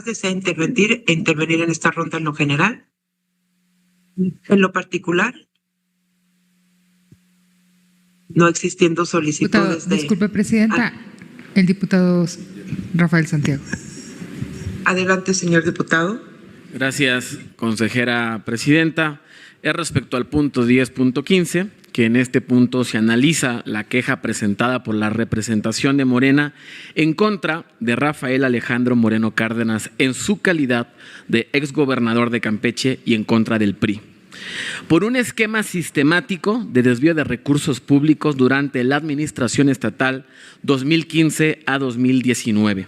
desea intervenir en esta ronda en lo general. En lo particular, no existiendo solicitudes de… Disculpe, Presidenta, el diputado Rafael Santiago. Adelante, señor diputado. Gracias, consejera presidenta. Es respecto al punto 10.15, que en este punto se analiza la queja presentada por la representación de Morena en contra de Rafael Alejandro Moreno Cárdenas en su calidad de exgobernador de Campeche y en contra del PRI, por un esquema sistemático de desvío de recursos públicos durante la administración estatal 2015 a 2019.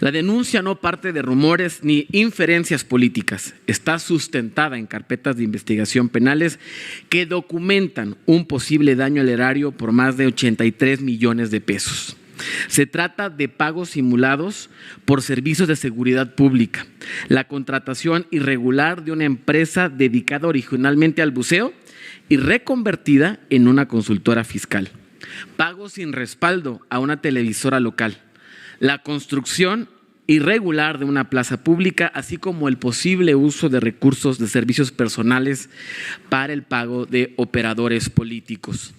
La denuncia no parte de rumores ni inferencias políticas, está sustentada en carpetas de investigación penales que documentan un posible daño al erario por más de 83 millones de pesos. Se trata de pagos simulados por servicios de seguridad pública, la contratación irregular de una empresa dedicada originalmente al buceo y reconvertida en una consultora fiscal, pagos sin respaldo a una televisora local, la construcción irregular de una plaza pública, así como el posible uso de recursos de servicios personales para el pago de operadores políticos.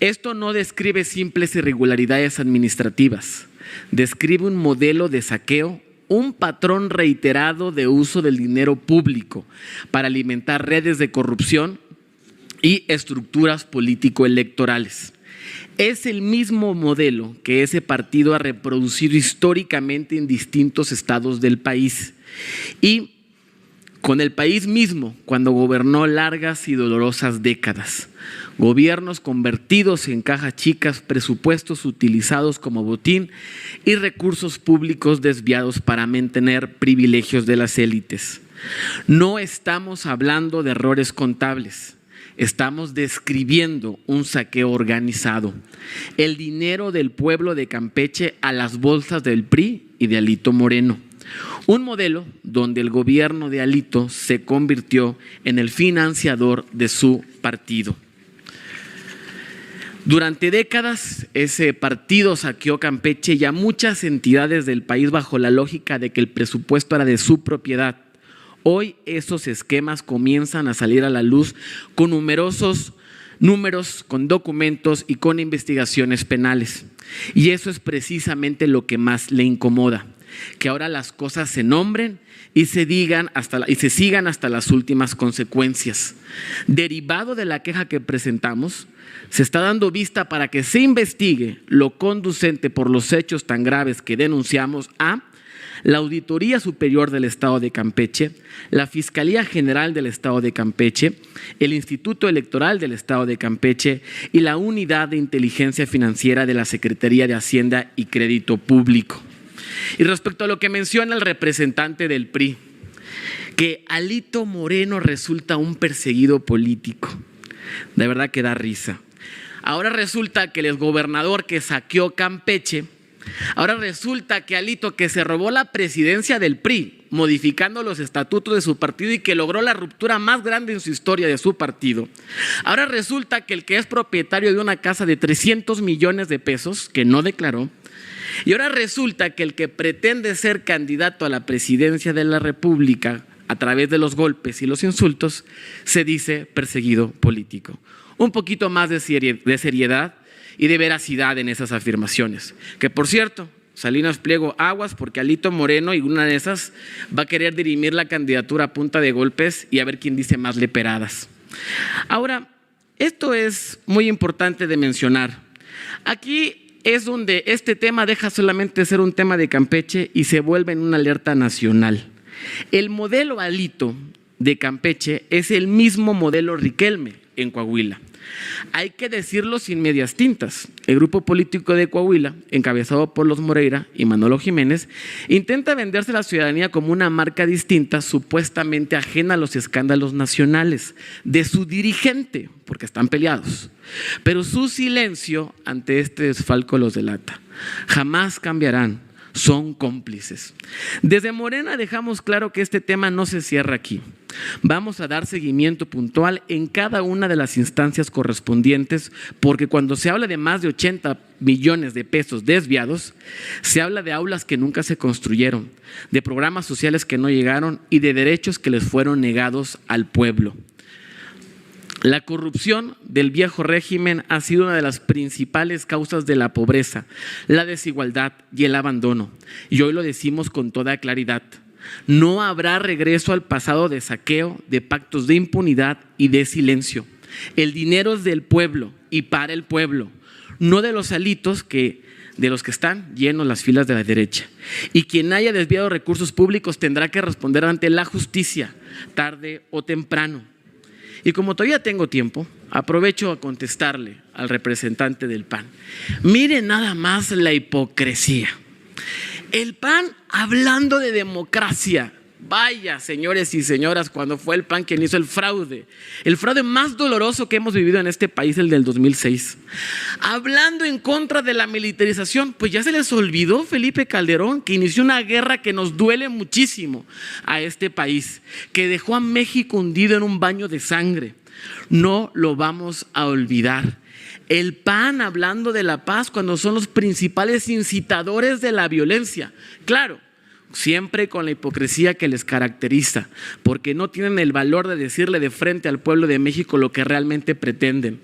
Esto no describe simples irregularidades administrativas, describe un modelo de saqueo, un patrón reiterado de uso del dinero público para alimentar redes de corrupción y estructuras político-electorales. Es el mismo modelo que ese partido ha reproducido históricamente en distintos estados del país y con el país mismo cuando gobernó largas y dolorosas décadas. Gobiernos convertidos en cajas chicas, presupuestos utilizados como botín y recursos públicos desviados para mantener privilegios de las élites. No estamos hablando de errores contables. Estamos describiendo un saqueo organizado, el dinero del pueblo de Campeche a las bolsas del PRI y de Alito Moreno. Un modelo donde el gobierno de Alito se convirtió en el financiador de su partido. Durante décadas, ese partido saqueó Campeche y a muchas entidades del país bajo la lógica de que el presupuesto era de su propiedad. Hoy esos esquemas comienzan a salir a la luz con numerosos números, con documentos y con investigaciones penales. Y eso es precisamente lo que más le incomoda, que ahora las cosas se nombren y se sigan hasta las últimas consecuencias. Derivado de la queja que presentamos, se está dando vista para que se investigue lo conducente por los hechos tan graves que denunciamos a la Auditoría Superior del Estado de Campeche, la Fiscalía General del Estado de Campeche, el Instituto Electoral del Estado de Campeche y la Unidad de Inteligencia Financiera de la Secretaría de Hacienda y Crédito Público. Y respecto a lo que menciona el representante del PRI, que Alito Moreno resulta un perseguido político, de verdad que da risa. Ahora resulta que el exgobernador que saqueó Campeche, ahora resulta que Alito, que se robó la presidencia del PRI, modificando los estatutos de su partido y que logró la ruptura más grande en su historia de su partido, ahora resulta que el que es propietario de una casa de 300 millones de pesos que no declaró, y ahora resulta que el que pretende ser candidato a la presidencia de la República a través de los golpes y los insultos se dice perseguido político. Un poquito más de seriedad y de veracidad en esas afirmaciones. Que por cierto, Salinas Pliego, aguas, porque Alito Moreno y una de esas va a querer dirimir la candidatura a punta de golpes y a ver quién dice más leperadas. Ahora, esto es muy importante de mencionar. Aquí es donde este tema deja solamente de ser un tema de Campeche y se vuelve en una alerta nacional. El modelo Alito de Campeche es el mismo modelo Riquelme en Coahuila. Hay que decirlo sin medias tintas. El grupo político de Coahuila, encabezado por los Moreira y Manolo Jiménez, intenta venderse a la ciudadanía como una marca distinta, supuestamente ajena a los escándalos nacionales de su dirigente, porque están peleados. Pero su silencio ante este desfalco los delata. Jamás cambiarán. Son cómplices. Desde Morena dejamos claro que este tema no se cierra aquí. Vamos a dar seguimiento puntual en cada una de las instancias correspondientes, porque cuando se habla de más de 80 millones de pesos desviados, se habla de aulas que nunca se construyeron, de programas sociales que no llegaron y de derechos que les fueron negados al pueblo. La corrupción del viejo régimen ha sido una de las principales causas de la pobreza, la desigualdad y el abandono. Y hoy lo decimos con toda claridad. No habrá regreso al pasado de saqueo, de pactos de impunidad y de silencio. El dinero es del pueblo y para el pueblo, no de los alitos de los que están llenos las filas de la derecha. Y quien haya desviado recursos públicos tendrá que responder ante la justicia, tarde o temprano. Y como todavía tengo tiempo, aprovecho a contestarle al representante del PAN. Mire nada más la hipocresía. El PAN hablando de democracia. Vaya, señores y señoras, cuando fue el PAN quien hizo el fraude más doloroso que hemos vivido en este país, el del 2006. Hablando en contra de la militarización, pues ya se les olvidó Felipe Calderón, que inició una guerra que nos duele muchísimo a este país, que dejó a México hundido en un baño de sangre. No lo vamos a olvidar. El PAN hablando de la paz cuando son los principales incitadores de la violencia. Claro, siempre con la hipocresía que les caracteriza, porque no tienen el valor de decirle de frente al pueblo de México lo que realmente pretenden.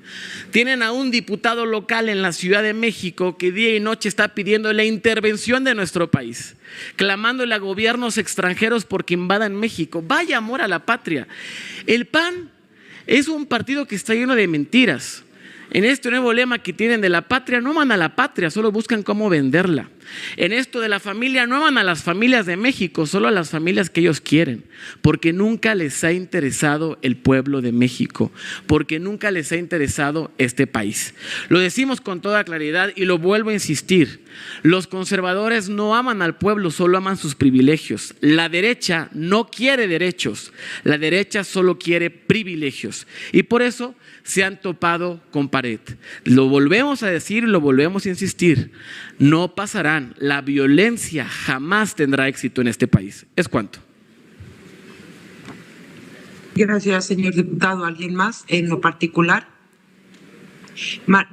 Tienen a un diputado local en la Ciudad de México que día y noche está pidiendo la intervención de nuestro país, clamándole a gobiernos extranjeros porque invadan México. Vaya amor a la patria. El PAN es un partido que está lleno de mentiras. En este nuevo lema que tienen de la patria, no aman a la patria, solo buscan cómo venderla. En esto de la familia, no aman a las familias de México, solo a las familias que ellos quieren, porque nunca les ha interesado el pueblo de México, porque nunca les ha interesado este país. Lo decimos con toda claridad y lo vuelvo a insistir. Los conservadores no aman al pueblo, solo aman sus privilegios. La derecha no quiere derechos, la derecha solo quiere privilegios. Y por eso se han topado con pared. Lo volvemos a decir y lo volvemos a insistir. No pasarán. La violencia jamás tendrá éxito en este país. ¿Es cuánto? Gracias, señor diputado. ¿Alguien más en lo particular?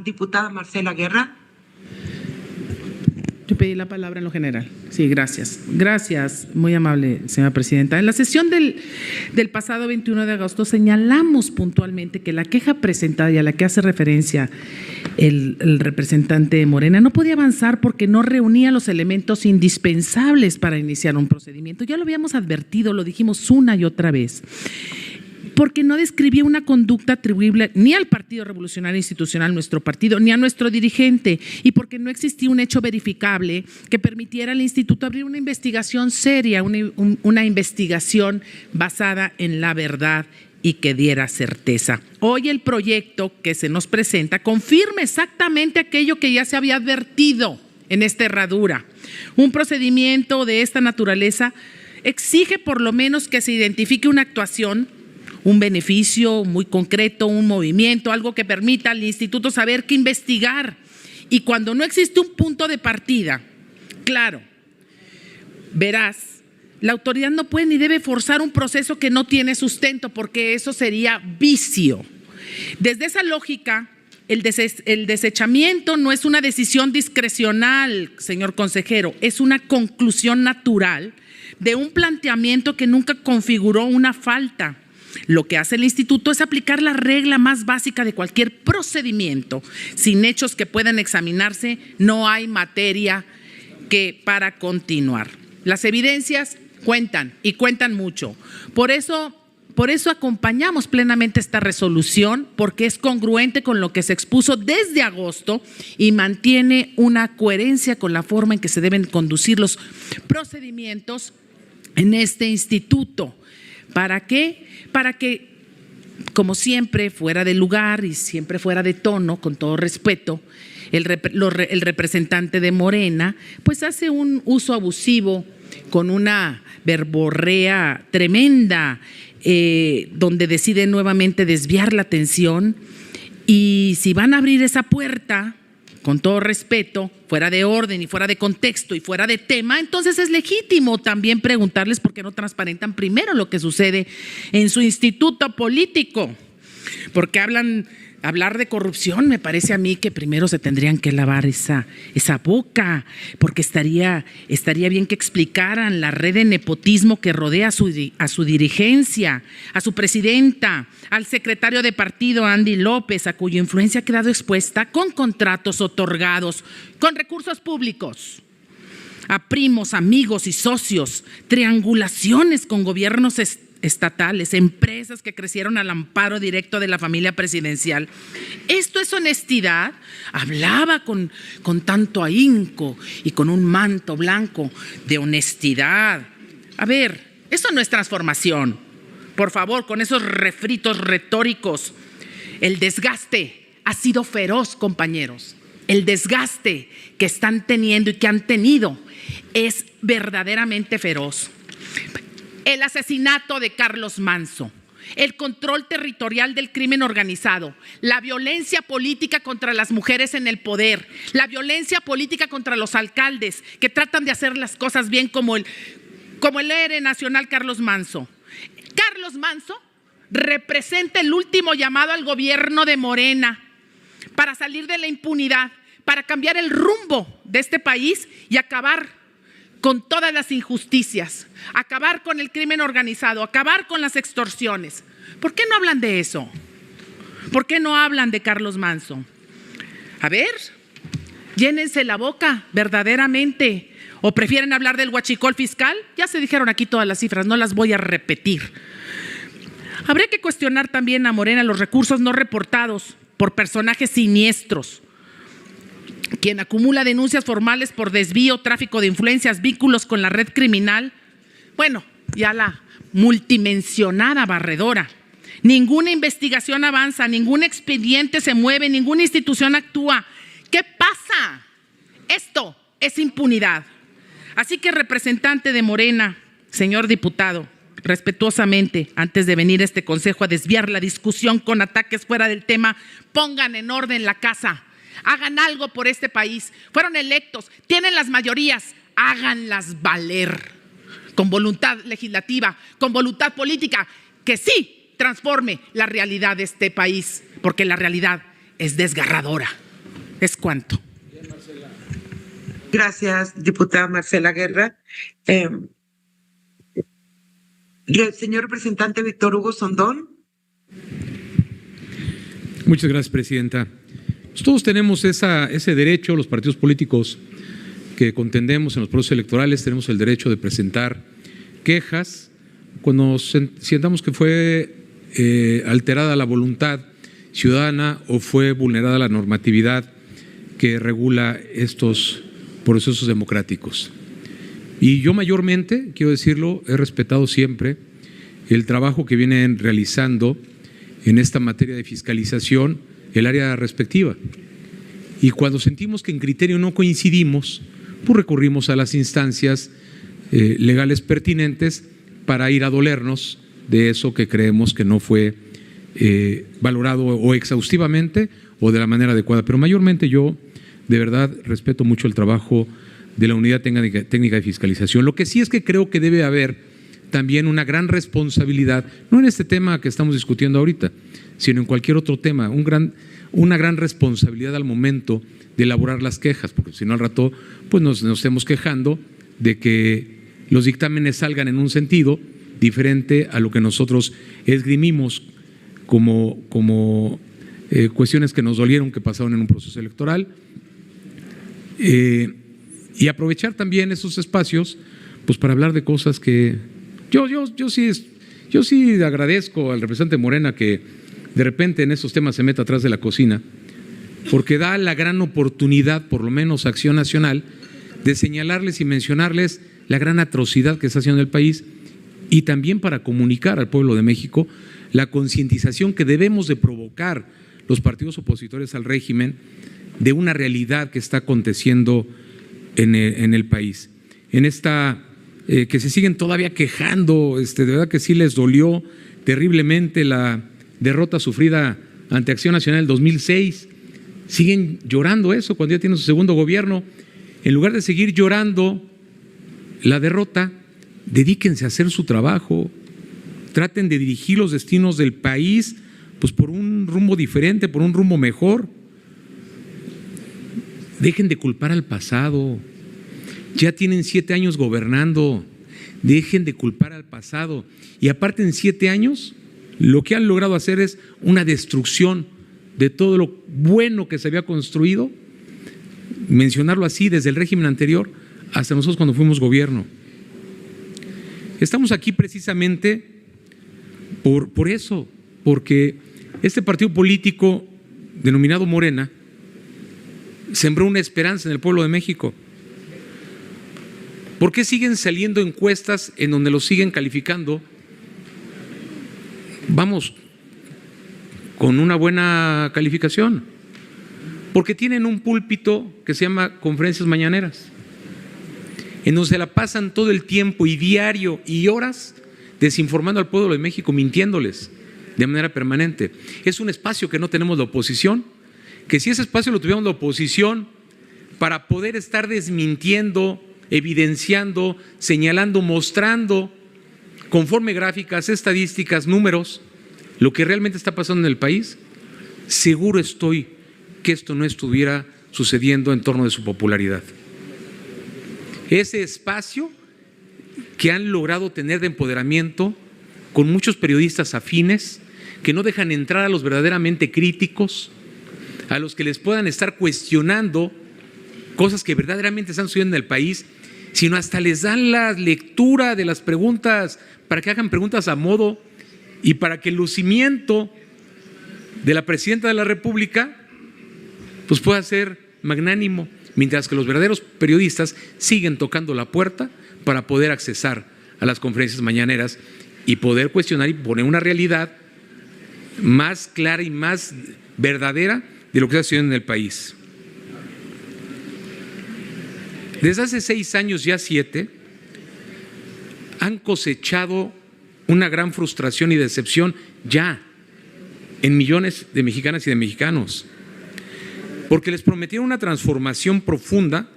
Diputada Marcela Guerra. Yo pedí la palabra en lo general. Sí, gracias. Gracias, muy amable, señora presidenta. En la sesión del pasado 21 de agosto señalamos puntualmente que la queja presentada y a la que hace referencia el representante de Morena no podía avanzar porque no reunía los elementos indispensables para iniciar un procedimiento. Ya lo habíamos advertido, lo dijimos una y otra vez. Porque no describía una conducta atribuible ni al Partido Revolucionario Institucional, nuestro partido, ni a nuestro dirigente, y porque no existía un hecho verificable que permitiera al instituto abrir una investigación seria, una investigación basada en la verdad y que diera certeza. Hoy el proyecto que se nos presenta confirma exactamente aquello que ya se había advertido en esta herradura. Un procedimiento de esta naturaleza exige por lo menos que se identifique una actuación, un beneficio muy concreto, un movimiento, algo que permita al instituto saber qué investigar. Y cuando no existe un punto de partida, claro, verás, la autoridad no puede ni debe forzar un proceso que no tiene sustento, porque eso sería vicio. Desde esa lógica, el desechamiento no es una decisión discrecional, señor consejero, es una conclusión natural de un planteamiento que nunca configuró una falta. Lo que hace el instituto es aplicar la regla más básica de cualquier procedimiento. Sin hechos que puedan examinarse, no hay materia para continuar. Las evidencias cuentan y cuentan mucho. Por eso acompañamos plenamente esta resolución, porque es congruente con lo que se expuso desde agosto y mantiene una coherencia con la forma en que se deben conducir los procedimientos en este instituto. ¿Para qué? Para que, como siempre, fuera de lugar y siempre fuera de tono, con todo respeto, el representante de Morena pues hace un uso abusivo con una verborrea tremenda, donde decide nuevamente desviar la atención. Y si van a abrir esa puerta con todo respeto, fuera de orden y fuera de contexto y fuera de tema, entonces es legítimo también preguntarles por qué no transparentan primero lo que sucede en su instituto político. Porque hablar de corrupción, me parece a mí que primero se tendrían que lavar esa boca, porque estaría bien que explicaran la red de nepotismo que rodea a su dirigencia, a su presidenta, al secretario de partido Andy López, a cuya influencia ha quedado expuesta con contratos otorgados, con recursos públicos, a primos, amigos y socios, triangulaciones con gobiernos estatales, empresas que crecieron al amparo directo de la familia presidencial. ¿Esto es honestidad? Hablaba con tanto ahínco y con un manto blanco de honestidad. A ver, eso no es transformación. Por favor, con esos refritos retóricos. El desgaste ha sido feroz, compañeros. El desgaste que están teniendo y que han tenido es verdaderamente feroz. El asesinato de Carlos Manzo, el control territorial del crimen organizado, la violencia política contra las mujeres en el poder, la violencia política contra los alcaldes que tratan de hacer las cosas bien, como el héroe nacional Carlos Manzo. Carlos Manzo representa el último llamado al gobierno de Morena para salir de la impunidad, para cambiar el rumbo de este país y acabar con todas las injusticias, acabar con el crimen organizado, acabar con las extorsiones. ¿Por qué no hablan de eso? ¿Por qué no hablan de Carlos Manzo? A ver, llénense la boca verdaderamente. ¿O prefieren hablar del huachicol fiscal? Ya se dijeron aquí todas las cifras, no las voy a repetir. Habría que cuestionar también a Morena los recursos no reportados por personajes siniestros, quien acumula denuncias formales por desvío, tráfico de influencias, vínculos con la red criminal. Bueno, ya la multimensionada barredora. Ninguna investigación avanza, ningún expediente se mueve, ninguna institución actúa. ¿Qué pasa? Esto es impunidad. Así que, representante de Morena, señor diputado, respetuosamente, antes de venir a este consejo a desviar la discusión con ataques fuera del tema, pongan en orden la casa. Hagan algo por este país. Fueron electos, tienen las mayorías, háganlas valer con voluntad legislativa, con voluntad política, que sí transforme la realidad de este país, porque la realidad es desgarradora. Es cuanto. Gracias, diputada Marcela Guerra. El señor representante Víctor Hugo Sondón. Muchas gracias, presidenta. Pues todos tenemos ese derecho, los partidos políticos que contendemos en los procesos electorales, tenemos el derecho de presentar quejas cuando sientamos que fue alterada la voluntad ciudadana o fue vulnerada la normatividad que regula estos procesos democráticos. Y yo mayormente, quiero decirlo, he respetado siempre el trabajo que vienen realizando en esta materia de fiscalización el área respectiva. Y cuando sentimos que en criterio no coincidimos, pues recurrimos a las instancias legales pertinentes para ir a dolernos de eso que creemos que no fue valorado o exhaustivamente o de la manera adecuada. Pero mayormente yo, de verdad, respeto mucho el trabajo de la Unidad Técnica de Fiscalización. Lo que sí es que creo que debe haber también una gran responsabilidad, no en este tema que estamos discutiendo ahorita, sino en cualquier otro tema, una gran responsabilidad al momento de elaborar las quejas, porque si no al rato pues nos estemos quejando de que los dictámenes salgan en un sentido diferente a lo que nosotros esgrimimos como cuestiones que nos dolieron, que pasaron en un proceso electoral, y aprovechar también esos espacios pues para hablar de cosas que yo sí agradezco al representante Morena que de repente en esos temas se meta atrás de la cocina, porque da la gran oportunidad, por lo menos a Acción Nacional, de señalarles y mencionarles la gran atrocidad que está haciendo el país y también para comunicar al pueblo de México la concientización que debemos de provocar los partidos opositores al régimen de una realidad que está aconteciendo en el país. En esta que se siguen todavía quejando, de verdad que sí les dolió terriblemente la derrota sufrida ante Acción Nacional en 2006, siguen llorando eso cuando ya tienen su segundo gobierno. En lugar de seguir llorando la derrota, dedíquense a hacer su trabajo, traten de dirigir los destinos del país pues por un rumbo diferente, por un rumbo mejor. Dejen de culpar al pasado. Ya tienen 7 años gobernando. Dejen de culpar al pasado. Y aparte, en 7 años, lo que han logrado hacer es una destrucción de todo lo bueno que se había construido, mencionarlo así, desde el régimen anterior hasta nosotros cuando fuimos gobierno. Estamos aquí precisamente por eso, porque este partido político denominado Morena sembró una esperanza en el pueblo de México. ¿Por qué siguen saliendo encuestas en donde los siguen calificando? Vamos, con una buena calificación. Porque tienen un púlpito que se llama conferencias mañaneras, en donde se la pasan todo el tiempo y diario y horas desinformando al pueblo de México, mintiéndoles de manera permanente. Es un espacio que no tenemos la oposición, que si ese espacio lo tuviéramos la oposición para poder estar desmintiendo, evidenciando, señalando, mostrando conforme gráficas, estadísticas, números, lo que realmente está pasando en el país, seguro estoy que esto no estuviera sucediendo en torno de su popularidad. Ese espacio que han logrado tener de empoderamiento con muchos periodistas afines que no dejan entrar a los verdaderamente críticos, a los que les puedan estar cuestionando cosas que verdaderamente están sucediendo en el país, sino hasta les dan la lectura de las preguntas para que hagan preguntas a modo y para que el lucimiento de la presidenta de la República pues pueda ser magnánimo, mientras que los verdaderos periodistas siguen tocando la puerta para poder accesar a las conferencias mañaneras y poder cuestionar y poner una realidad más clara y más verdadera de lo que está sucediendo en el país. Desde hace 6 años, ya 7, han cosechado una gran frustración y decepción ya en millones de mexicanas y de mexicanos, porque les prometieron una transformación profunda,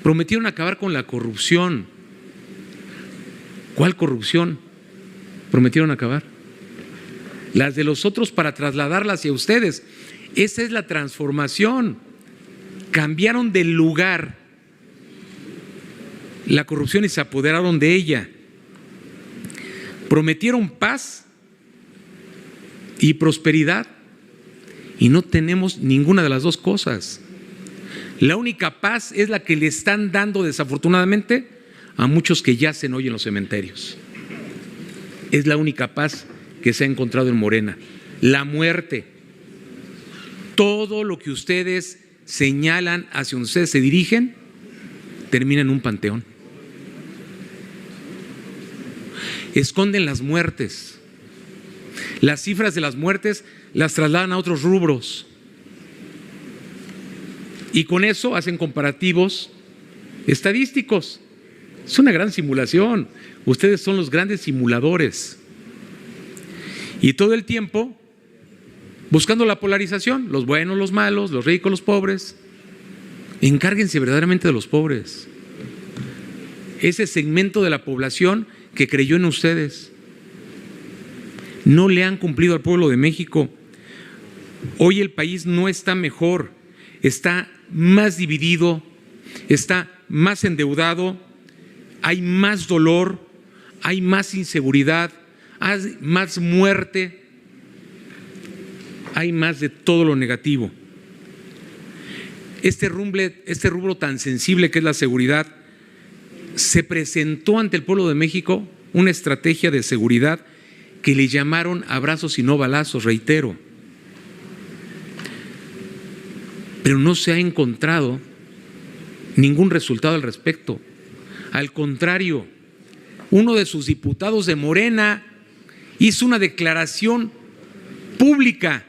prometieron acabar con la corrupción. ¿Cuál corrupción prometieron acabar? Las de los otros para trasladarla hacia ustedes. Esa es la transformación. Cambiaron de lugar la corrupción y se apoderaron de ella. Prometieron paz y prosperidad y no tenemos ninguna de las dos cosas. La única paz es la que le están dando desafortunadamente a muchos que yacen hoy en los cementerios. Es la única paz que se ha encontrado en Morena. La muerte. Todo lo que ustedes señalan hacia donde ustedes se dirigen termina en un panteón. Esconden las muertes. Las cifras de las muertes las trasladan a otros rubros. Y con eso hacen comparativos estadísticos. Es una gran simulación. Ustedes son los grandes simuladores. Y todo el tiempo buscando la polarización, los buenos, los malos, los ricos, los pobres. Encárguense verdaderamente de los pobres. Ese segmento de la población que creyó en ustedes. No le han cumplido al pueblo de México. Hoy el país no está mejor, está más dividido, está más endeudado, hay más dolor, hay más inseguridad, hay más muerte, hay más de todo lo negativo. Este rubro tan sensible que es la seguridad, se presentó ante el pueblo de México una estrategia de seguridad que le llamaron abrazos y no balazos, reitero. Pero no se ha encontrado ningún resultado al respecto. Al contrario, uno de sus diputados de Morena hizo una declaración pública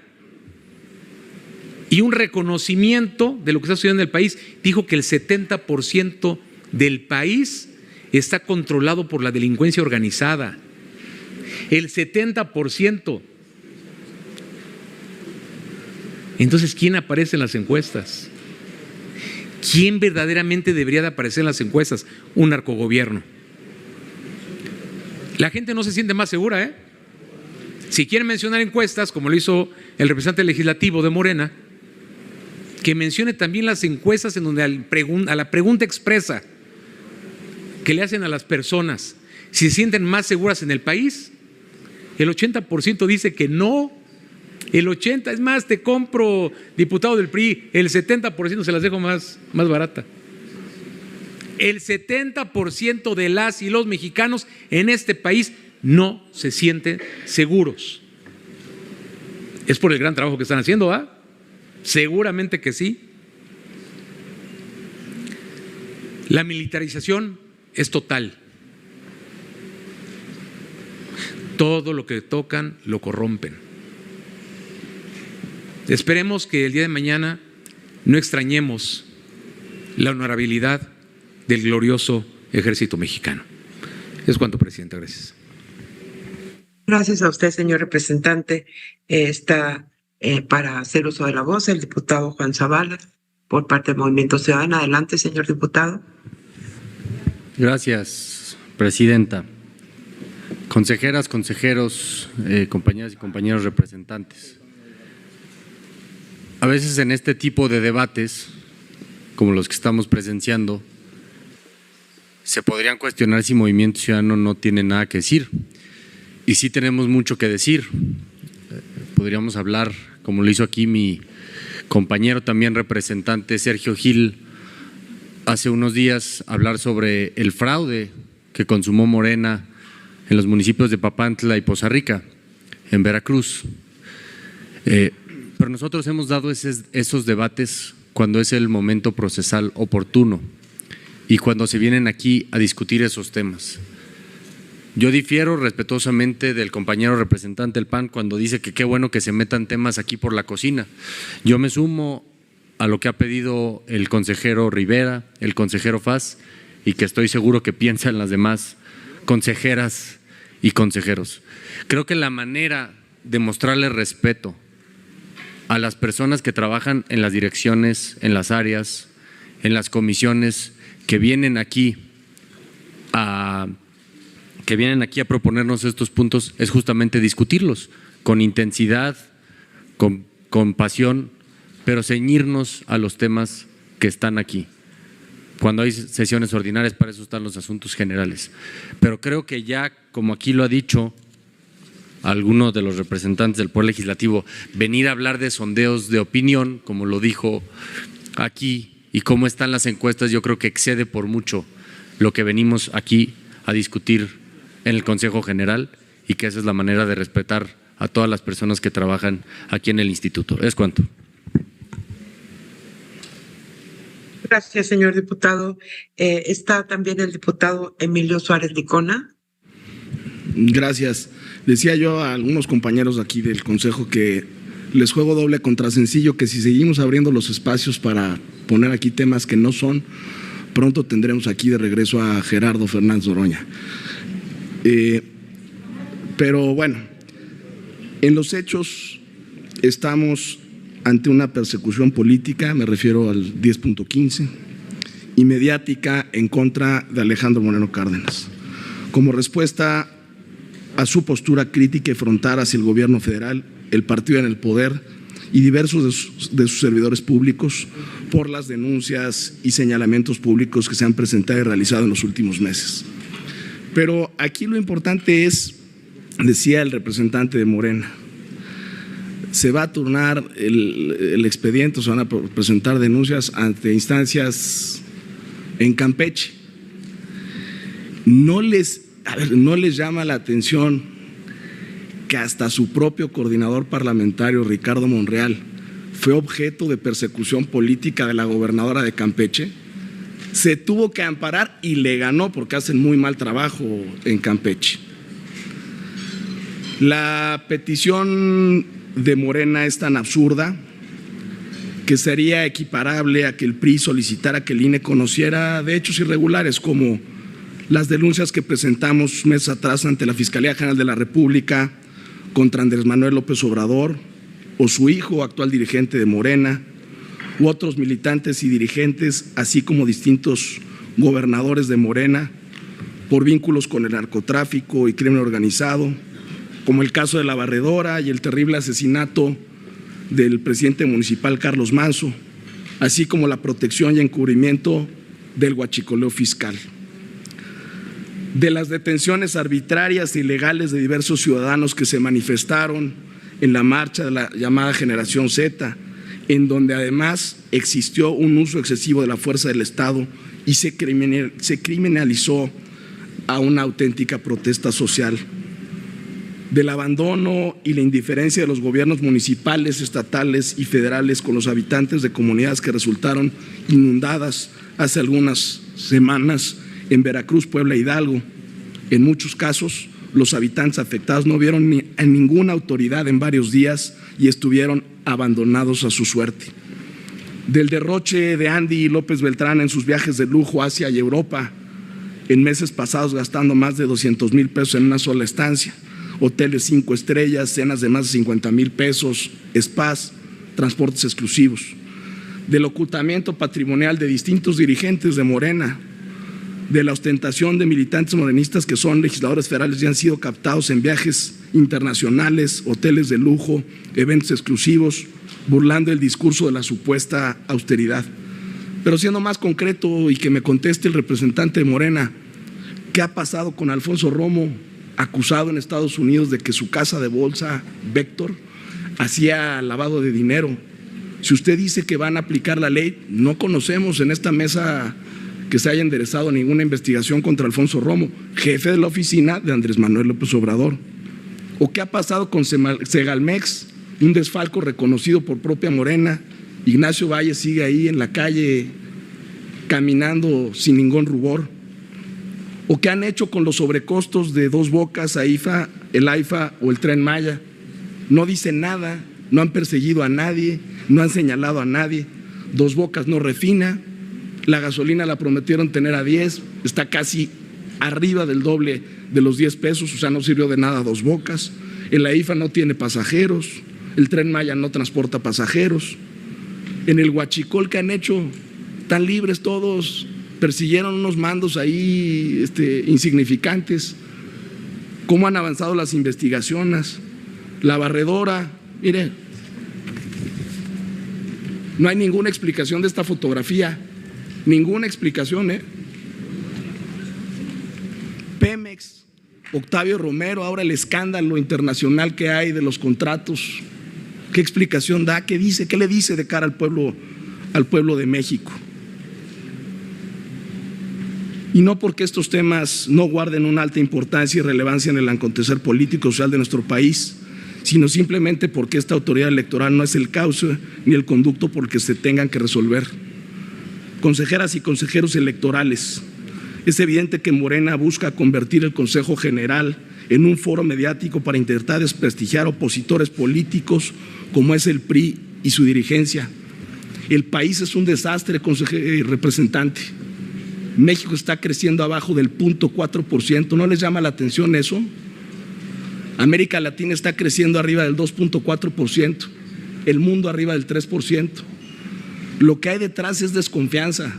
y un reconocimiento de lo que está sucediendo en el país. Dijo que el 70% del país está controlado por la delincuencia organizada. El 70%. Entonces, ¿quién aparece en las encuestas? ¿Quién verdaderamente debería de aparecer en las encuestas? Un narcogobierno. La gente no se siente más segura, ¿eh? Si quieren mencionar encuestas, como lo hizo el representante legislativo de Morena, que mencione también las encuestas en donde a la pregunta expresa que le hacen a las personas si se sienten más seguras en el país, el 80% dice que no. El 80%, es más, te compro, diputado del PRI, el 70% se las dejo más barata. El 70% de las y los mexicanos en este país no se sienten seguros. Es por el gran trabajo que están haciendo, ¿ah? Seguramente que sí. La militarización es total. Todo lo que tocan lo corrompen. Esperemos que el día de mañana no extrañemos la honorabilidad del glorioso ejército mexicano. Es cuanto, presidenta. Gracias. Gracias a usted, señor representante. Está para hacer uso de la voz el diputado Juan Zavala por parte del Movimiento Ciudadano. Adelante, señor diputado. Gracias, presidenta. Consejeras, consejeros, compañeras y compañeros representantes. A veces en este tipo de debates, como los que estamos presenciando, se podrían cuestionar si Movimiento Ciudadano no tiene nada que decir. Y sí tenemos mucho que decir. Podríamos hablar, como lo hizo aquí mi compañero también representante Sergio Gil, hace unos días, hablar sobre el fraude que consumó Morena en los municipios de Papantla y Poza Rica, en Veracruz. Pero nosotros hemos dado esos debates cuando es el momento procesal oportuno y cuando se vienen aquí a discutir esos temas. Yo difiero respetuosamente del compañero representante del PAN cuando dice que qué bueno que se metan temas aquí por la cocina. Yo me sumo a lo que ha pedido el consejero Rivera, el consejero Faz, y que estoy seguro que piensan las demás consejeras y consejeros. Creo que la manera de mostrarle respeto a las personas que trabajan en las direcciones, en las áreas, en las comisiones, que vienen aquí a proponernos estos puntos, es justamente discutirlos con intensidad, con pasión, pero ceñirnos a los temas que están aquí. Cuando hay sesiones ordinarias, para eso están los asuntos generales. Pero creo que ya, como aquí lo ha dicho algunos de los representantes del Poder Legislativo, venir a hablar de sondeos de opinión, como lo dijo aquí, y cómo están las encuestas, yo creo que excede por mucho lo que venimos aquí a discutir en el Consejo General, y que esa es la manera de respetar a todas las personas que trabajan aquí en el instituto. Es cuanto. Gracias, señor diputado. Está también el diputado Emilio Suárez Licona. Gracias. Decía yo a algunos compañeros aquí del Consejo que les juego doble contra sencillo, que si seguimos abriendo los espacios para poner aquí temas que no son, pronto tendremos aquí de regreso a Gerardo Fernández Noroña. Pero bueno, en los hechos estamos ante una persecución política, me refiero al 10.15, y mediática en contra de Alejandro Moreno Cárdenas. Como respuesta a su postura crítica y frontal hacia el gobierno federal, el partido en el poder y diversos de sus servidores públicos por las denuncias y señalamientos públicos que se han presentado y realizado en los últimos meses. Pero aquí lo importante es, decía el representante de Morena, se va a turnar el expediente, se van a presentar denuncias ante instancias en Campeche. No les llama la atención que hasta su propio coordinador parlamentario, Ricardo Monreal, fue objeto de persecución política de la gobernadora de Campeche. Se tuvo que amparar y le ganó porque hacen muy mal trabajo en Campeche. La petición de Morena es tan absurda que sería equiparable a que el PRI solicitara que el INE conociera de hechos irregulares como las denuncias que presentamos meses atrás ante la Fiscalía General de la República contra Andrés Manuel López Obrador o su hijo, actual dirigente de Morena, u otros militantes y dirigentes, así como distintos gobernadores de Morena, por vínculos con el narcotráfico y crimen organizado, como el caso de La Barredora y el terrible asesinato del presidente municipal Carlos Manso, así como la protección y encubrimiento del huachicoleo fiscal. De las detenciones arbitrarias e ilegales de diversos ciudadanos que se manifestaron en la marcha de la llamada Generación Z, en donde además existió un uso excesivo de la fuerza del Estado y se criminalizó a una auténtica protesta social. Del abandono y la indiferencia de los gobiernos municipales, estatales y federales con los habitantes de comunidades que resultaron inundadas hace algunas semanas en Veracruz, Puebla e Hidalgo. En muchos casos, los habitantes afectados no vieron a ninguna autoridad en varios días y estuvieron abandonados a su suerte. Del derroche de Andy López Beltrán en sus viajes de lujo a Asia y Europa, en meses pasados gastando más de 200,000 pesos en una sola estancia, hoteles 5 estrellas, cenas de más de 50,000 pesos, spas, transportes exclusivos. Del ocultamiento patrimonial de distintos dirigentes de Morena, de la ostentación de militantes morenistas que son legisladores federales y han sido captados en viajes internacionales, hoteles de lujo, eventos exclusivos, burlando el discurso de la supuesta austeridad. Pero siendo más concreto y que me conteste el representante de Morena, ¿qué ha pasado con Alfonso Romo, acusado en Estados Unidos de que su casa de bolsa, Vector, hacía lavado de dinero? Si usted dice que van a aplicar la ley, no conocemos en esta mesa que se haya enderezado ninguna investigación contra Alfonso Romo, jefe de la oficina de Andrés Manuel López Obrador. ¿O qué ha pasado con Segalmex, un desfalco reconocido por propia Morena? Ignacio Valle sigue ahí en la calle caminando sin ningún rubor. ¿O qué han hecho con los sobrecostos de Dos Bocas, AIFA, el AIFA o el Tren Maya? No dicen nada, no han perseguido a nadie, no han señalado a nadie. Dos Bocas no refina, la gasolina la prometieron tener a 10, está casi arriba del doble de los 10 pesos, o sea, no sirvió de nada Dos Bocas. El AIFA no tiene pasajeros, el Tren Maya no transporta pasajeros. En el huachicol que han hecho, tan libres todos, persiguieron unos mandos ahí insignificantes. ¿Cómo han avanzado las investigaciones? La Barredora, mire, no hay ninguna explicación de esta fotografía, ninguna explicación, Pemex, Octavio Romero, ahora el escándalo internacional que hay de los contratos, ¿qué explicación da? ¿Qué dice? ¿Qué le dice de cara al pueblo de México? Y no porque estos temas no guarden una alta importancia y relevancia en el acontecer político y social de nuestro país, sino simplemente porque esta autoridad electoral no es el cauce ni el conducto por el que se tengan que resolver. Consejeras y consejeros electorales, es evidente que Morena busca convertir el Consejo General en un foro mediático para intentar desprestigiar opositores políticos como es el PRI y su dirigencia. El país es un desastre, representante. México está creciendo abajo del 0.4%, ¿no les llama la atención eso? América Latina está creciendo arriba del 2.4%, el mundo arriba del 3%. Lo que hay detrás es desconfianza,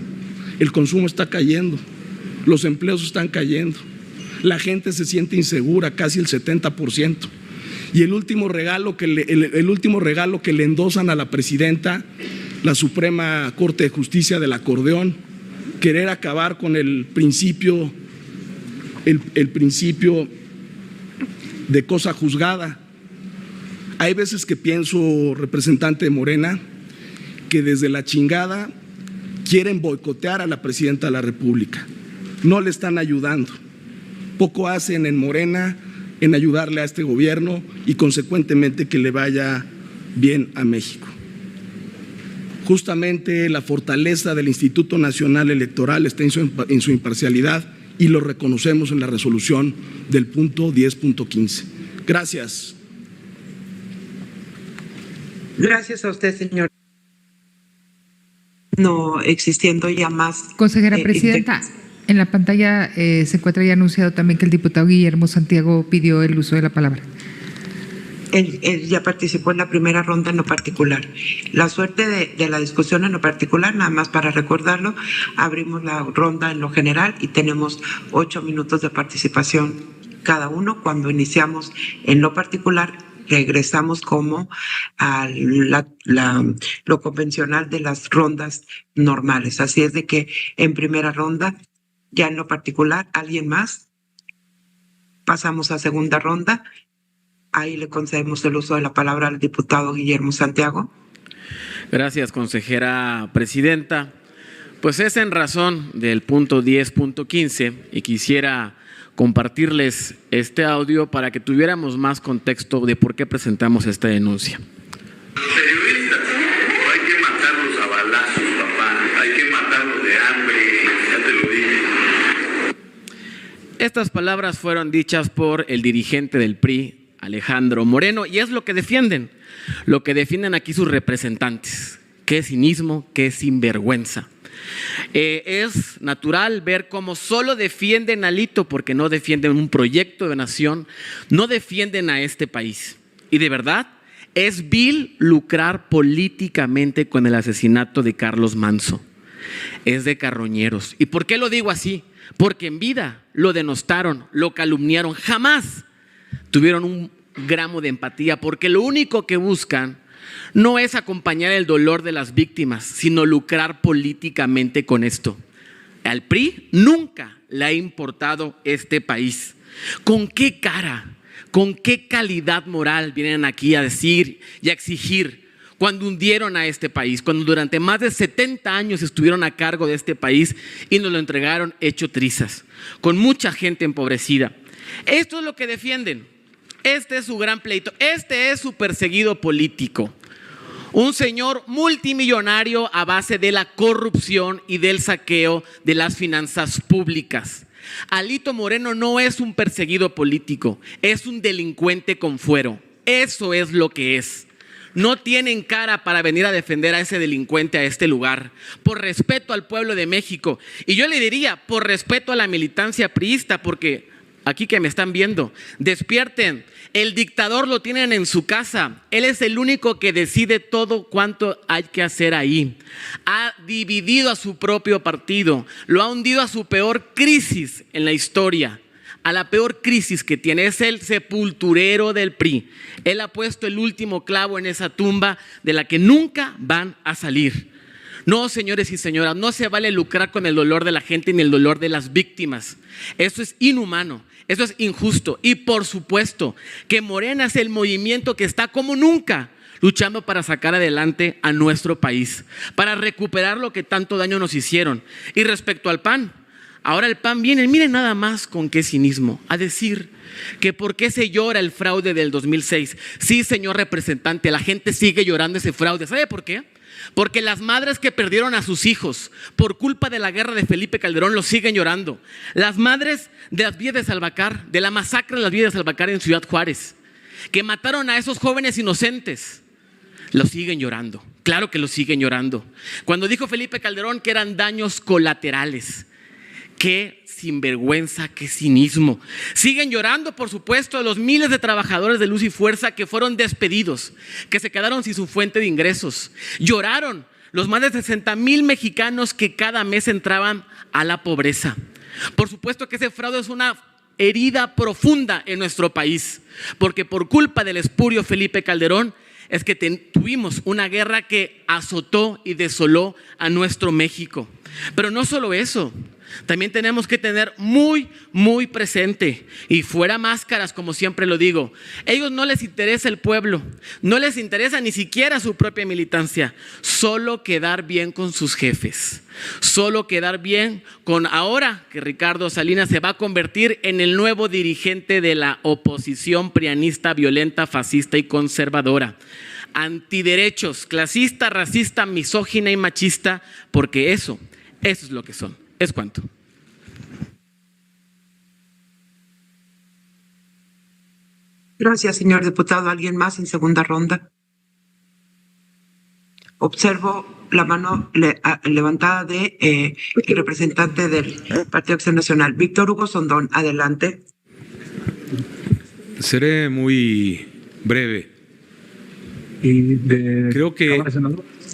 el consumo está cayendo, los empleos están cayendo, la gente se siente insegura, casi el 70%. Y el último regalo que le endosan a la presidenta, la Suprema Corte de Justicia del acordeón, querer acabar con el principio de cosa juzgada. Hay veces que pienso, representante de Morena, que desde la chingada quieren boicotear a la presidenta de la República. No le están ayudando. Poco hacen en Morena en ayudarle a este gobierno y consecuentemente que le vaya bien a México. Justamente la fortaleza del Instituto Nacional Electoral está en su imparcialidad y lo reconocemos en la resolución del punto 10.15. Gracias. Gracias a usted, señor. No existiendo ya más. Consejera presidenta, en la pantalla se encuentra ya anunciado también que el diputado Guillermo Santiago pidió el uso de la palabra. Él ya participó en la primera ronda en lo particular. La suerte de la discusión en lo particular, nada más para recordarlo, abrimos la ronda en lo general y tenemos 8 minutos de participación cada uno. Cuando iniciamos en lo particular, regresamos como a lo convencional de las rondas normales. Así es de que en primera ronda, ya en lo particular, ¿alguien más? Pasamos a segunda ronda. Ahí le concedemos el uso de la palabra al diputado Guillermo Santiago. Gracias, consejera presidenta. Pues es en razón del punto 10.15 y quisiera compartirles este audio para que tuviéramos más contexto de por qué presentamos esta denuncia. Periodistas, no hay que matarlos a balazos, papá, hay que matarlos de hambre, ya te lo dije. Estas palabras fueron dichas por el dirigente del PRI, Alejandro Moreno, y es lo que defienden aquí sus representantes. Qué cinismo, qué sinvergüenza. Es natural ver cómo solo defienden a Alito porque no defienden un proyecto de nación, no defienden a este país. Y de verdad, es vil lucrar políticamente con el asesinato de Carlos Manzo. Es de carroñeros. ¿Y por qué lo digo así? Porque en vida lo denostaron, lo calumniaron, jamás tuvieron un gramo de empatía, porque lo único que buscan no es acompañar el dolor de las víctimas, sino lucrar políticamente con esto. Al PRI nunca le ha importado este país. ¿Con qué cara, con qué calidad moral vienen aquí a decir y a exigir cuando hundieron a este país, cuando durante más de 70 años estuvieron a cargo de este país y nos lo entregaron hecho trizas, con mucha gente empobrecida? Esto es lo que defienden. Este es su gran pleito, este es su perseguido político. Un señor multimillonario a base de la corrupción y del saqueo de las finanzas públicas. Alito Moreno no es un perseguido político, es un delincuente con fuero. Eso es lo que es. No tienen cara para venir a defender a ese delincuente a este lugar, por respeto al pueblo de México. Y yo le diría, por respeto a la militancia priista, porque aquí que me están viendo, despierten. El dictador lo tienen en su casa. Él es el único que decide todo cuánto hay que hacer ahí. Ha dividido a su propio partido. Lo ha hundido a su peor crisis en la historia. A la peor crisis que tiene. Es el sepulturero del PRI. Él ha puesto el último clavo en esa tumba de la que nunca van a salir. No, señores y señoras, no se vale lucrar con el dolor de la gente ni el dolor de las víctimas. Eso es inhumano. Eso es injusto. Y por supuesto que Morena es el movimiento que está como nunca luchando para sacar adelante a nuestro país, para recuperar lo que tanto daño nos hicieron. Y respecto al PAN, ahora el PAN viene, miren nada más con qué cinismo, a decir que por qué se llora el fraude del 2006. Sí, señor representante, la gente sigue llorando ese fraude. ¿Sabe por qué? Porque las madres que perdieron a sus hijos por culpa de la guerra de Felipe Calderón lo siguen llorando. Las madres de las vías de Salvacar, de la masacre de las vías de Salvacar en Ciudad Juárez, que mataron a esos jóvenes inocentes, lo siguen llorando. Claro que lo siguen llorando. Cuando dijo Felipe Calderón que eran daños colaterales, qué sinvergüenza, qué cinismo. Siguen llorando, por supuesto, de los miles de trabajadores de Luz y Fuerza que fueron despedidos, que se quedaron sin su fuente de ingresos. Lloraron los más de 60,000 mexicanos que cada mes entraban a la pobreza. Por supuesto que ese fraude es una herida profunda en nuestro país, porque por culpa del espurio Felipe Calderón es que tuvimos una guerra que azotó y desoló a nuestro México. Pero no solo eso, también tenemos que tener muy, muy presente, y fuera máscaras, como siempre lo digo, ellos no les interesa el pueblo, no les interesa ni siquiera su propia militancia, solo quedar bien con sus jefes, solo quedar bien con ahora que Ricardo Salinas se va a convertir en el nuevo dirigente de la oposición prianista, violenta, fascista y conservadora, antiderechos, clasista, racista, misógina y machista, porque eso es lo que son. ¿Es cuánto? Gracias, señor diputado. ¿Alguien más en segunda ronda? Observo la mano levantada de el representante del Partido Acción Nacional, Víctor Hugo Sondón. Adelante. Seré muy breve. Creo que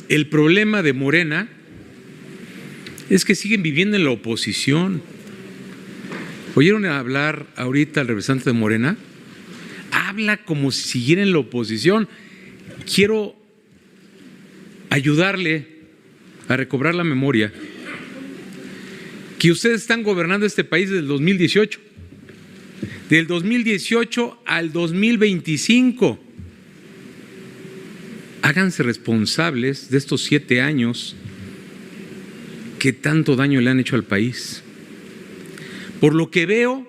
El problema de Morena es que siguen viviendo en la oposición. ¿Oyeron hablar ahorita al representante de Morena? Habla como si siguiera en la oposición. Quiero ayudarle a recobrar la memoria que ustedes están gobernando este país desde el 2018. Del 2018 al 2025. Háganse responsables de estos 7 años que tanto daño le han hecho al país. Por lo que veo,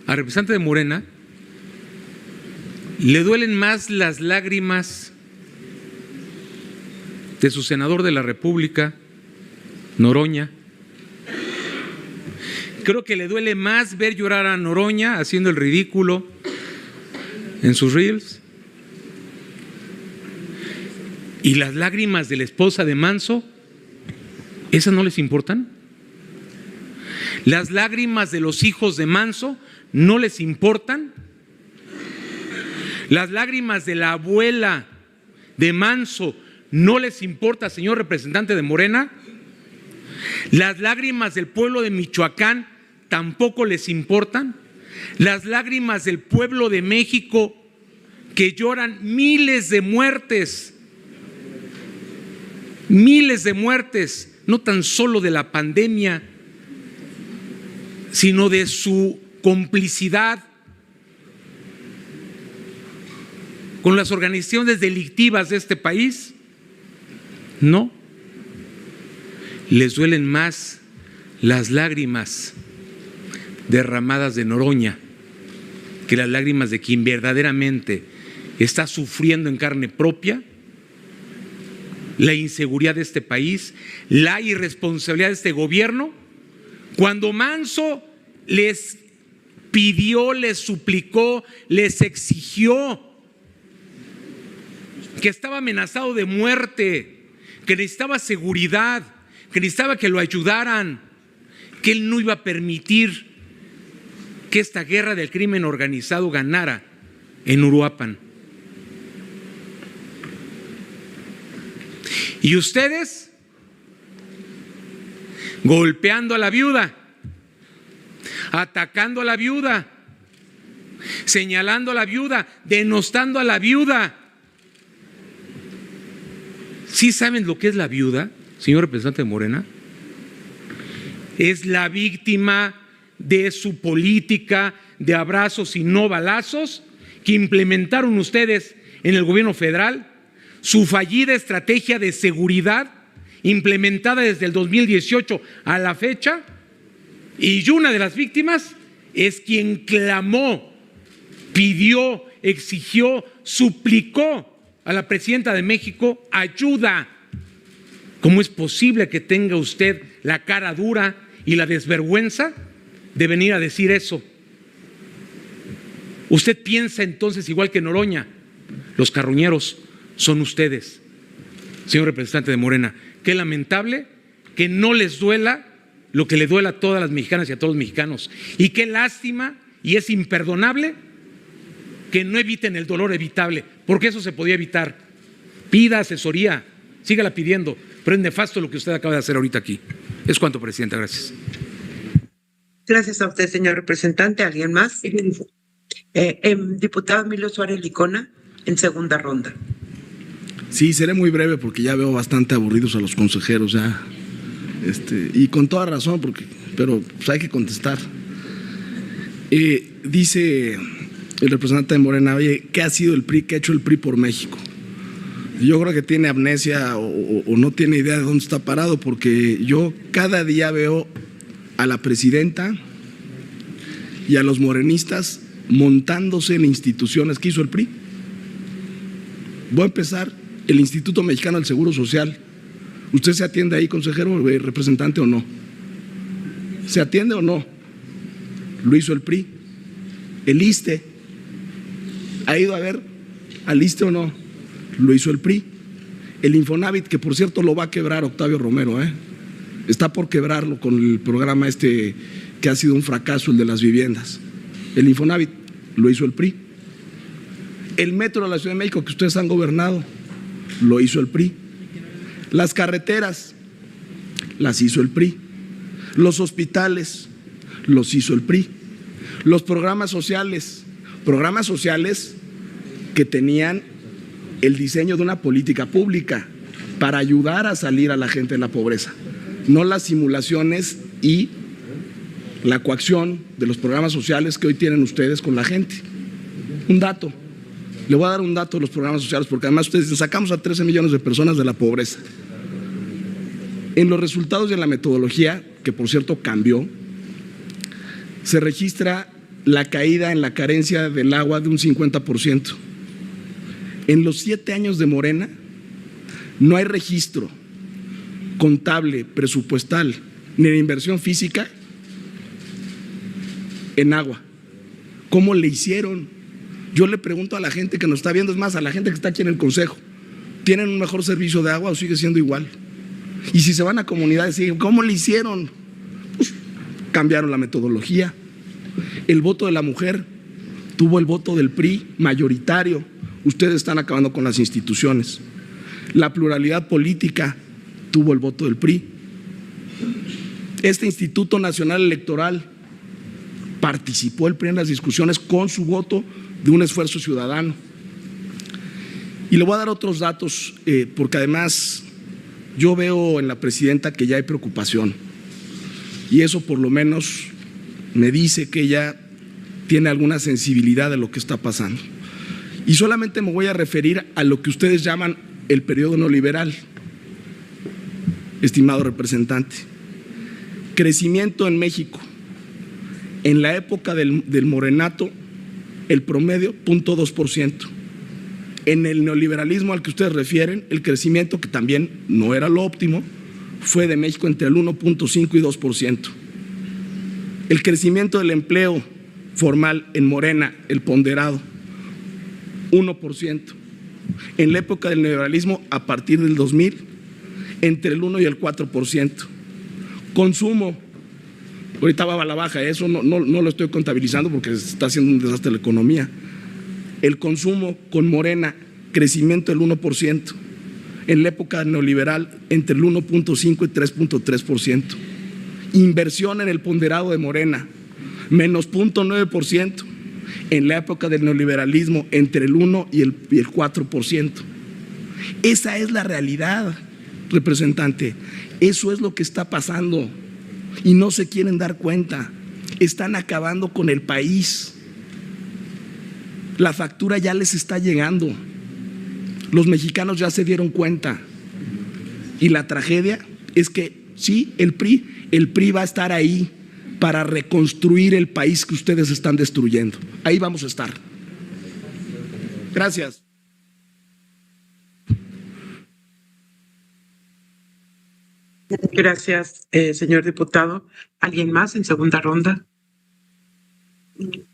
al representante de Morena le duelen más las lágrimas de su senador de la República, Noroña. Creo que le duele más ver llorar a Noroña haciendo el ridículo en sus reels. ¿Y las lágrimas de la esposa de Manso? ¿Esas no les importan? ¿Las lágrimas de los hijos de Manso no les importan? ¿Las lágrimas de la abuela de Manso no les importa, señor representante de Morena? ¿Las lágrimas del pueblo de Michoacán tampoco les importan? ¿Las lágrimas del pueblo de México que lloran miles de muertes? Miles de muertes, no tan solo de la pandemia, sino de su complicidad con las organizaciones delictivas de este país. No, les duelen más las lágrimas derramadas de Noroña que las lágrimas de quien verdaderamente está sufriendo en carne propia la inseguridad de este país, la irresponsabilidad de este gobierno. Cuando Manso les pidió, les suplicó, les exigió que estaba amenazado de muerte, que necesitaba seguridad, que necesitaba que lo ayudaran, que él no iba a permitir que esta guerra del crimen organizado ganara en Uruapan. Y ustedes golpeando a la viuda, atacando a la viuda, señalando a la viuda, denostando a la viuda. ¿Sí saben lo que es la viuda, señor representante de Morena? Es la víctima de su política de abrazos y no balazos que implementaron ustedes en el gobierno federal, su fallida estrategia de seguridad implementada desde el 2018 a la fecha, y una de las víctimas es quien clamó, pidió, exigió, suplicó a la presidenta de México ayuda. ¿Cómo es posible que tenga usted la cara dura y la desvergüenza de venir a decir eso? Usted piensa entonces igual que Noroña, los carroñeros son ustedes, señor representante de Morena. Qué lamentable que no les duela lo que le duela a todas las mexicanas y a todos los mexicanos. Y qué lástima, y es imperdonable que no eviten el dolor evitable, porque eso se podía evitar. Pida asesoría, sígala pidiendo, pero es nefasto lo que usted acaba de hacer ahorita aquí. Es cuanto, presidenta. Gracias. Gracias a usted, señor representante. ¿Alguien más? Diputado Emilio Suárez Licona, en segunda ronda. Sí, seré muy breve porque ya veo bastante aburridos a los consejeros ya. Y con toda razón, pero pues hay que contestar. Dice el representante de Morena, oye, ¿qué ha sido el PRI? ¿Qué ha hecho el PRI por México? Yo creo que tiene amnesia o no tiene idea de dónde está parado, porque yo cada día veo a la presidenta y a los morenistas montándose en instituciones. ¿Qué hizo el PRI? Voy a empezar, el Instituto Mexicano del Seguro Social. ¿Usted se atiende ahí, consejero, representante, o no? ¿Se atiende o no? Lo hizo el PRI. El ISSSTE, ¿ha ido a ver al ISSSTE o no? Lo hizo el PRI. El Infonavit, que por cierto lo va a quebrar Octavio Romero, está por quebrarlo con el programa que ha sido un fracaso, el de las viviendas. El Infonavit lo hizo el PRI. El metro de la Ciudad de México que ustedes han gobernado, lo hizo el PRI. Las carreteras, las hizo el PRI. Los hospitales, los hizo el PRI. Los programas sociales que tenían el diseño de una política pública para ayudar a salir a la gente de la pobreza, no las simulaciones y la coacción de los programas sociales que hoy tienen ustedes con la gente. Un dato, le voy a dar un dato de los programas sociales, porque además ustedes dicen, sacamos a 13 millones de personas de la pobreza. En los resultados y en la metodología, que por cierto cambió, se registra la caída en la carencia del agua de un 50%. En los 7 años de Morena no hay registro contable, presupuestal, ni de inversión física en agua. ¿Cómo le hicieron? Yo le pregunto a la gente que nos está viendo, es más, a la gente que está aquí en el Consejo, ¿tienen un mejor servicio de agua o sigue siendo igual? Y si se van a comunidades, ¿cómo le hicieron? Pues cambiaron la metodología. El voto de la mujer tuvo el voto del PRI mayoritario. Ustedes están acabando con las instituciones. La pluralidad política tuvo el voto del PRI. Este Instituto Nacional Electoral participó el PRI en las discusiones con su voto de un esfuerzo ciudadano. Y le voy a dar otros datos, porque además yo veo en la presidenta que ya hay preocupación. Y eso por lo menos me dice que ella tiene alguna sensibilidad de lo que está pasando. Y solamente me voy a referir a lo que ustedes llaman el periodo neoliberal, estimado representante. Crecimiento en México. En la época del morenato, el promedio, 0.2%. En el neoliberalismo al que ustedes refieren, el crecimiento, que también no era lo óptimo, fue de México entre el 1.5 y 2%. El crecimiento del empleo formal en Morena, el ponderado, 1%. En la época del neoliberalismo, a partir del 2000, entre el 1 y el 4%. Consumo, ahorita va a la baja, eso no lo estoy contabilizando porque está haciendo un desastre la economía. El consumo con Morena, crecimiento del 1%. En la época neoliberal, entre el 1.5 y 3.3%. Inversión en el ponderado de Morena, menos 0.9%. En la época del neoliberalismo, entre el 1 y el 4%. Esa es la realidad, representante. Eso es lo que está pasando y no se quieren dar cuenta. Están acabando con el país. La factura ya les está llegando. Los mexicanos ya se dieron cuenta. Y la tragedia es que sí, el PRI va a estar ahí para reconstruir el país que ustedes están destruyendo. Ahí vamos a estar. Gracias. Gracias, señor diputado. ¿Alguien más en segunda ronda?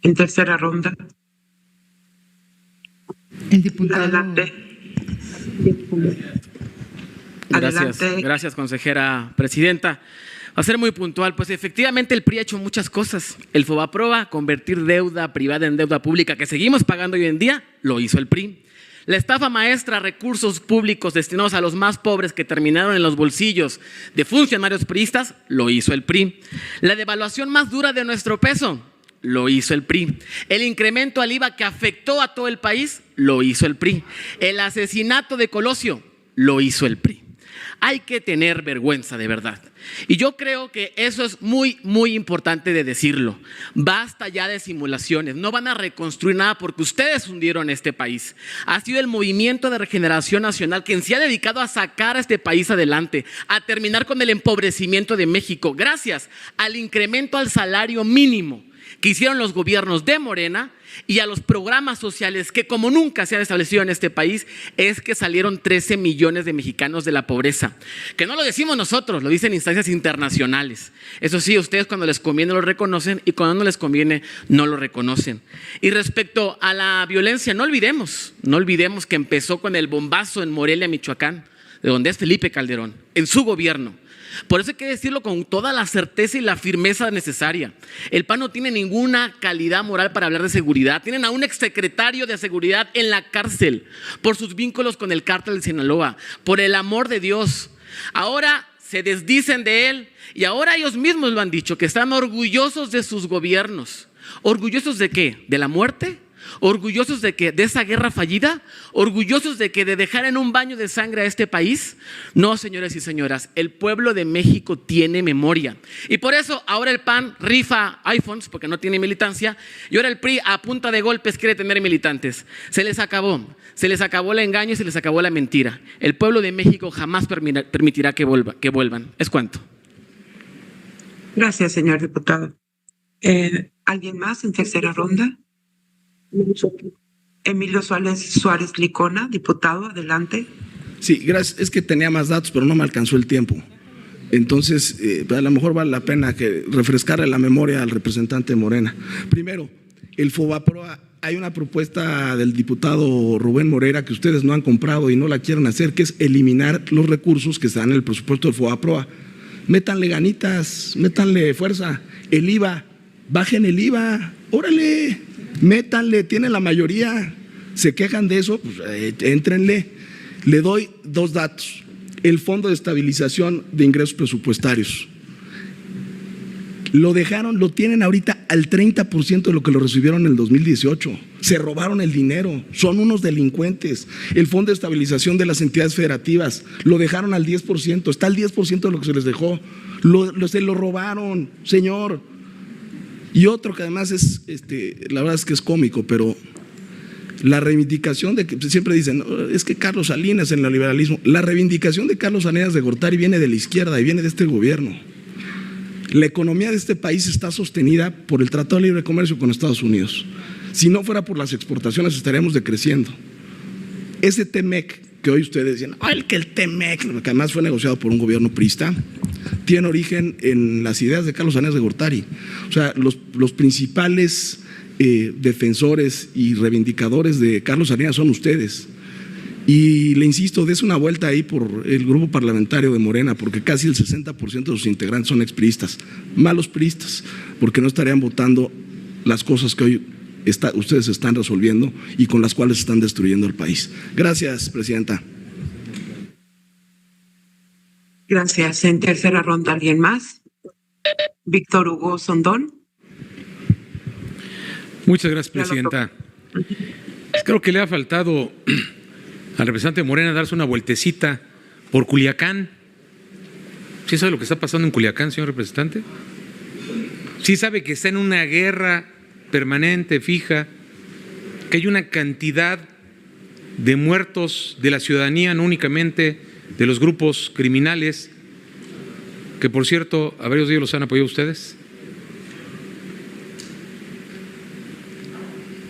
¿En tercera ronda? El diputado. Adelante. Gracias, consejera presidenta. Va a ser muy puntual, pues efectivamente el PRI ha hecho muchas cosas. El FOBAPROA, convertir deuda privada en deuda pública que seguimos pagando hoy en día, lo hizo el PRI. La estafa maestra, recursos públicos destinados a los más pobres que terminaron en los bolsillos de funcionarios priistas, lo hizo el PRI. La devaluación más dura de nuestro peso, lo hizo el PRI. El incremento al IVA que afectó a todo el país, lo hizo el PRI. El asesinato de Colosio, lo hizo el PRI. Hay que tener vergüenza de verdad. Y yo creo que eso es muy, muy importante de decirlo. Basta ya de simulaciones. No van a reconstruir nada porque ustedes hundieron este país. Ha sido el Movimiento de Regeneración Nacional quien se ha dedicado a sacar a este país adelante, a terminar con el empobrecimiento de México, gracias al incremento al salario mínimo que hicieron los gobiernos de Morena y a los programas sociales que como nunca se han establecido en este país, es que salieron 13 millones de mexicanos de la pobreza. Que no lo decimos nosotros, lo dicen instancias internacionales. Eso sí, ustedes cuando les conviene lo reconocen y cuando no les conviene no lo reconocen. Y respecto a la violencia, no olvidemos que empezó con el bombazo en Morelia, Michoacán, de donde es Felipe Calderón, en su gobierno. Por eso hay que decirlo con toda la certeza y la firmeza necesaria. El PAN no tiene ninguna calidad moral para hablar de seguridad. Tienen a un exsecretario de seguridad en la cárcel por sus vínculos con el cártel de Sinaloa. Por el amor de Dios. Ahora se desdicen de él y ahora ellos mismos lo han dicho, que están orgullosos de sus gobiernos. ¿Orgullosos de qué? ¿De la muerte? ¿Orgullosos de qué? ¿De esa guerra fallida? ¿Orgullosos de que de dejar en un baño de sangre a este país? No, señores y señoras, el pueblo de México tiene memoria. Y por eso ahora el PAN rifa iPhones porque no tiene militancia y ahora el PRI a punta de golpes quiere tener militantes. Se les acabó el engaño y se les acabó la mentira. El pueblo de México jamás permitirá que vuelvan. ¿Es cuánto? Gracias, señor diputado. ¿Alguien más en tercera ronda? Emilio Suárez Licona, diputado, adelante. Sí, gracias. Es que tenía más datos, pero no me alcanzó el tiempo. Entonces, a lo mejor vale la pena que refrescarle la memoria al representante Morena. Primero, el FOBAPROA, hay una propuesta del diputado Rubén Moreira que ustedes no han comprado y no la quieren hacer, que es eliminar los recursos que están en el presupuesto del FOBAPROA. Métanle ganitas, métanle fuerza. El IVA, bajen el IVA, órale. Métanle, tienen la mayoría, se quejan de eso, pues éntrenle. Le doy dos datos. El Fondo de Estabilización de Ingresos Presupuestarios. Lo dejaron, lo tienen ahorita al 30% de lo que lo recibieron en el 2018. Se robaron el dinero, son unos delincuentes. El Fondo de Estabilización de las Entidades Federativas, lo dejaron al 10%, está al 10% de lo que se les dejó. Se lo robaron, señor. Y otro que además es, la verdad es que es cómico, pero la reivindicación de que siempre dicen, es que Carlos Salinas en el neoliberalismo, la reivindicación de Carlos Salinas de Gortari viene de la izquierda y viene de este gobierno. La economía de este país está sostenida por el Tratado de Libre Comercio con Estados Unidos. Si no fuera por las exportaciones estaríamos decreciendo. Ese TEMEC que hoy ustedes dicen, el TEMEC, que además fue negociado por un gobierno priista, tiene origen en las ideas de Carlos Salinas de Gortari. O sea, los principales defensores y reivindicadores de Carlos Salinas son ustedes. Y le insisto, des una vuelta ahí por el grupo parlamentario de Morena, porque casi el 60% de sus integrantes son expriistas, malos priistas, porque no estarían votando las cosas que hoy ustedes están resolviendo y con las cuales están destruyendo el país. Gracias, presidenta. Gracias. En tercera ronda, ¿alguien más? Víctor Hugo Sondón. Muchas gracias, presidenta. Creo que le ha faltado al representante Morena darse una vueltecita por Culiacán. ¿Sí sabe lo que está pasando en Culiacán, señor representante? ¿Sí sabe que está en una guerra permanente, fija, que hay una cantidad de muertos de la ciudadanía, no únicamente de los grupos criminales, que por cierto, a varios de ellos los han apoyado ustedes?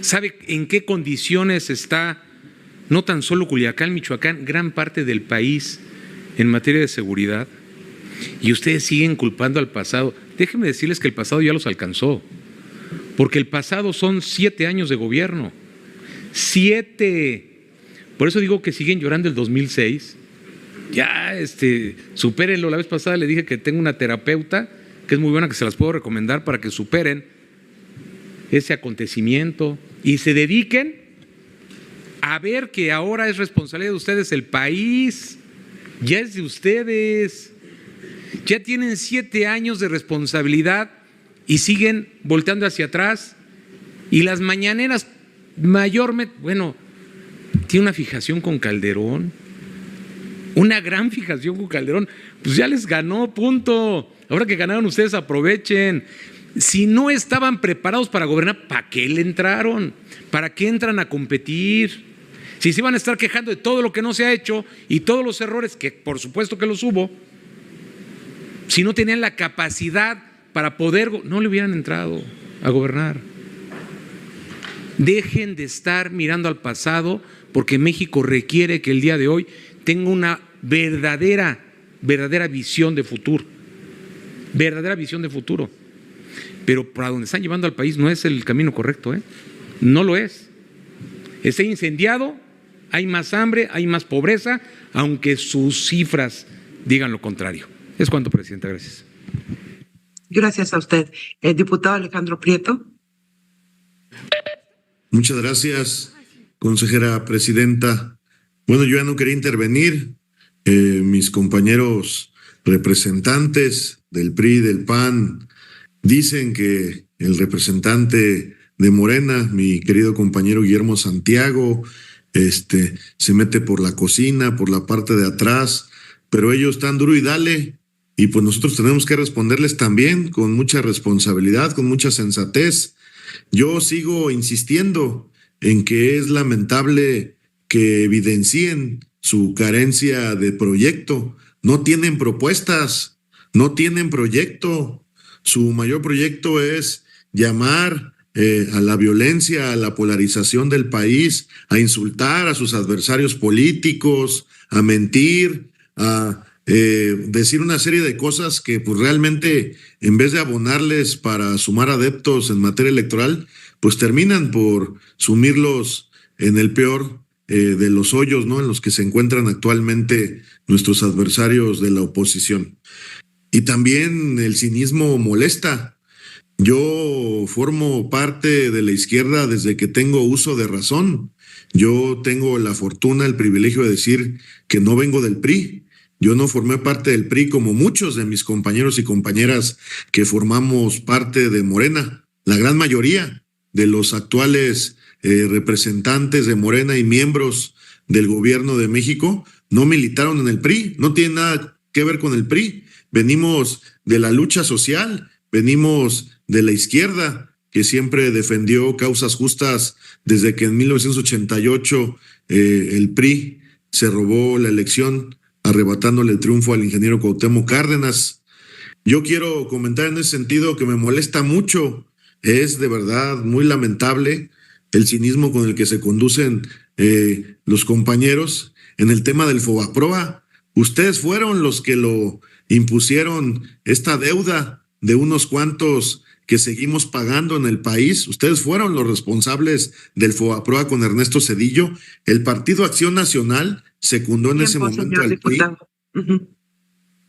¿Sabe en qué condiciones está no tan solo Culiacán, Michoacán, gran parte del país en materia de seguridad? Y ustedes siguen culpando al pasado. Déjenme decirles que el pasado ya los alcanzó, porque el pasado son 7 años de gobierno. 7. Por eso digo que siguen llorando el 2006. Ya, supérenlo. La vez pasada le dije que tengo una terapeuta que es muy buena, que se las puedo recomendar para que superen ese acontecimiento y se dediquen a ver que ahora es responsabilidad de ustedes el país, ya es de ustedes, ya tienen 7 años de responsabilidad y siguen volteando hacia atrás. Y las mañaneras mayormente, tiene una fijación con Calderón, una gran fijación con Calderón, pues ya les ganó, punto. Ahora que ganaron ustedes, aprovechen. Si no estaban preparados para gobernar, ¿para qué le entraron? ¿Para qué entran a competir? Si se iban a estar quejando de todo lo que no se ha hecho y todos los errores, que por supuesto que los hubo, si no tenían la capacidad para poder, no le hubieran entrado a gobernar. Dejen de estar mirando al pasado, porque México requiere que el día de hoy tenga una verdadera visión de futuro. Verdadera visión de futuro. Pero para donde están llevando al país no es el camino correcto, no lo es. Está incendiado, hay más hambre, hay más pobreza, aunque sus cifras digan lo contrario. Es cuanto, Presidenta. Gracias. Gracias a usted. El diputado Alejandro Prieto. Muchas gracias, consejera presidenta. Bueno, yo ya no quería intervenir. Mis compañeros representantes del PRI, del PAN, dicen que el representante de Morena, mi querido compañero Guillermo Santiago, se mete por la cocina, por la parte de atrás, pero ellos están duro y dale. Y pues nosotros tenemos que responderles también con mucha responsabilidad, con mucha sensatez. Yo sigo insistiendo en que es lamentable que evidencien su carencia de proyecto. No tienen propuestas, no tienen proyecto. Su mayor proyecto es llamar a la violencia, a la polarización del país, a insultar a sus adversarios políticos, a mentir, a decir una serie de cosas que pues realmente en vez de abonarles para sumar adeptos en materia electoral, pues terminan por sumirlos en el peor de los hoyos, ¿no?, en los que se encuentran actualmente nuestros adversarios de la oposición. Y también el cinismo molesta. Yo formo parte de la izquierda desde que tengo uso de razón. Yo tengo la fortuna, el privilegio de decir que no vengo del PRI. Yo no formé parte del PRI como muchos de mis compañeros y compañeras que formamos parte de Morena. La gran mayoría de los actuales representantes de Morena y miembros del gobierno de México no militaron en el PRI, no tienen nada que ver con el PRI. Venimos de la lucha social, venimos de la izquierda que siempre defendió causas justas desde que en 1988 el PRI se robó la elección arrebatándole el triunfo al ingeniero Cuauhtémoc Cárdenas. Yo quiero comentar en ese sentido que me molesta mucho, es de verdad muy lamentable el cinismo con el que se conducen los compañeros en el tema del Fobaproa. Ustedes fueron los que lo impusieron, esta deuda de unos cuantos que seguimos pagando en el país. Ustedes fueron los responsables del Fobaproa con Ernesto Zedillo. El Partido Acción Nacional secundó en ese momento al PRI.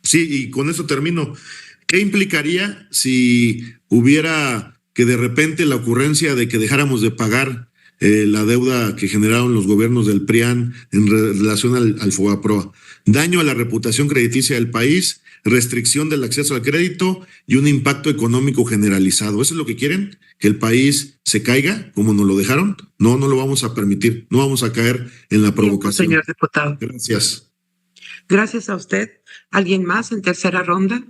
Sí, y con eso termino. ¿Qué implicaría si hubiera que de repente la ocurrencia de que dejáramos de pagar la deuda que generaron los gobiernos del PRIAN en relación al Fobaproa? Daño a la reputación crediticia del país, restricción del acceso al crédito y un impacto económico generalizado. ¿Eso es lo que quieren? ¿Que el país se caiga como nos lo dejaron? No, no lo vamos a permitir. No vamos a caer en la provocación. Señor diputado. Gracias. Gracias a usted. ¿Alguien más en tercera ronda?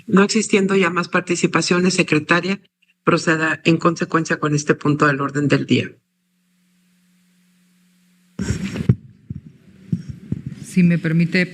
No existiendo ya más participaciones, secretaria, proceda en consecuencia con este punto del orden del día. Si me permite,